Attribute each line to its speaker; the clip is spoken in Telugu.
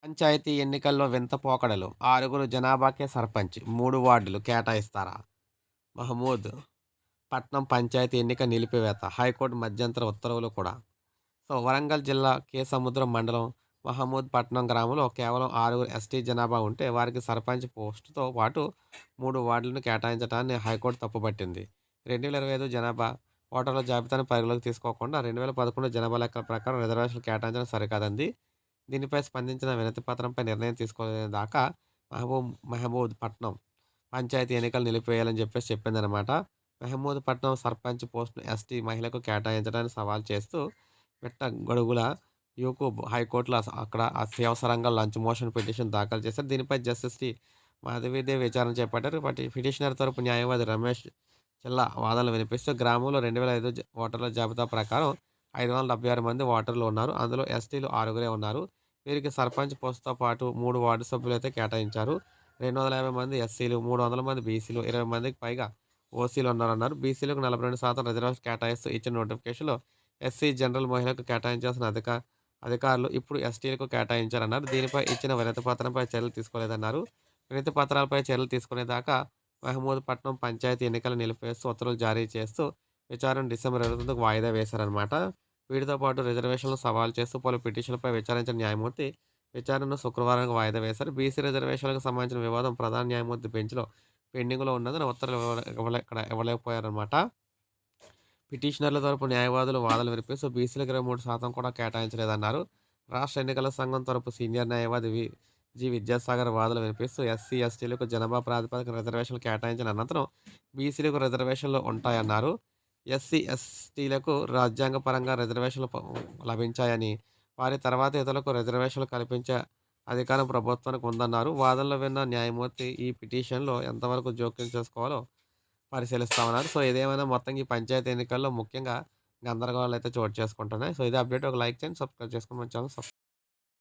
Speaker 1: పంచాయతీ ఎన్నికల్లో వింత పోకడలు. 6 జనాభాకే సర్పంచ్. 3 వార్డులు కేటాయిస్తారా? మహమూద్ పట్నం పంచాయతీ ఎన్నిక నిలిపివేత. హైకోర్టు మధ్యంతర ఉత్తర్వులు కూడా. సో, వరంగల్ జిల్లా సముద్రం మండలం మహమూద్ పట్నం గ్రామంలో కేవలం 6 ఎస్టీ జనాభా ఉంటే వారికి సర్పంచ్ పోస్టుతో పాటు 3 వార్డులను కేటాయించడాన్ని హైకోర్టు తప్పుపట్టింది. 2025 జనాభా ఓటర్ల జాబితాను పరిగణలోకి తీసుకోకుండా 2011 జనాభా లెక్కల ప్రకారం రిజర్వేషన్లు కేటాయించడం సరికాదంది. దీనిపై స్పందించిన వినతి పత్రంపై నిర్ణయం తీసుకోలేదాకా మహమూద్ పట్నం పంచాయతీ ఎన్నికలు నిలిపివేయాలని చెప్పిందనమాట. మహమూద్ పట్నం సర్పంచ్ పోస్టును ఎస్టీ మహిళకు కేటాయించడాన్ని సవాల్ చేస్తూ పెట్ట గడుగుల యూకూబ్ హైకోర్టులో అక్కడ అత్యవసరంగా లంచ్ మోషన్ పిటిషన్ దాఖలు చేశారు. దీనిపై జస్టిస్ టి. మాధవీదేవి విచారణ చేపట్టారు. పిటిషనర్ తరపు న్యాయవాది రమేష్ చెల్లా వాదనలు వినిపిస్తూ గ్రామంలో 2005 ఓటర్ల జాబితా ప్రకారం 576 మంది ఓటర్లు ఉన్నారు. అందులో ఎస్టీలు 6గురే ఉన్నారు. వీరికి సర్పంచ్ పోస్టుతో పాటు 3 వార్డు సభ్యులైతే కేటాయించారు. 250 మంది ఎస్సీలు, 300 మంది బీసీలు, 20 మందికి పైగా ఓసీలు ఉన్నారన్నారు. బీసీలకు 42% రిజర్వేషన్ కేటాయిస్తూ ఇచ్చిన నోటిఫికేషన్‌లో ఎస్సీ జనరల్ మహిళలకు కేటాయించాల్సిన అధికారులు ఇప్పుడు ఎస్టీలకు కేటాయించారన్నారు. దీనిపై ఇచ్చిన వినతి పత్రంపై చర్యలు తీసుకోలేదన్నారు. వినతి పత్రాలపై చర్యలు తీసుకునేదాకా మహమూద్ పట్నం పంచాయతీ ఎన్నికలు నిలిపివేస్తూ ఉత్తర్వులు జారీ చేస్తూ విచారణ డిసెంబర్ 29కు వాయిదా వేశారనమాట. వీటితో పాటు రిజర్వేషన్లను సవాల్ చేస్తూ పలు పిటిషన్లపై విచారించిన న్యాయమూర్తి విచారణను శుక్రవారానికి వాయిదా వేశారు. బీసీ రిజర్వేషన్లకు సంబంధించిన వివాదం ప్రధాన న్యాయమూర్తి బెంచ్‌లో పెండింగ్‌లో ఉన్నందున ఉత్తర్వులు ఇవ్వలేకపోయారనమాట. పిటిషనర్ల తరపు న్యాయవాదులు వాదనలు వినిపిస్తూ బీసీలకు 23% కూడా కేటాయించలేదన్నారు. రాష్ట్ర ఎన్నికల సంఘం తరపు సీనియర్ న్యాయవాది విద్యాసాగర్ వాదనలు వినిపిస్తూ ఎస్సీ, ఎస్టీలకు జనాభా ప్రాతిపదికన రిజర్వేషన్లు కేటాయించిన అనంతరం బీసీలకు రిజర్వేషన్లు ఉంటాయన్నారు. ఎస్సీ, ఎస్టీలకు రాజ్యాంగపరంగా రిజర్వేషన్లు లభించాయని, వారి తర్వాత ఇతరులకు రిజర్వేషన్లు కల్పించే అధికారం ప్రభుత్వానికి ఉందన్నారు. వాదనలు విన్న న్యాయమూర్తి ఈ పిటిషన్‌లో ఎంతవరకు జోక్యం చేసుకోవాలో పరిశీలిస్తామన్నారు. సో, ఏదేమైనా మొత్తంగా ఈ పంచాయతీ ఎన్నికల్లో ముఖ్యంగా గందరగోళాలైతే చోటు చేసుకుంటున్నాయి. సో, ఇదే అప్డేట్. ఒక లైక్ చేయండి, సబ్స్క్రైబ్ చేసుకోండి మన ఛానల్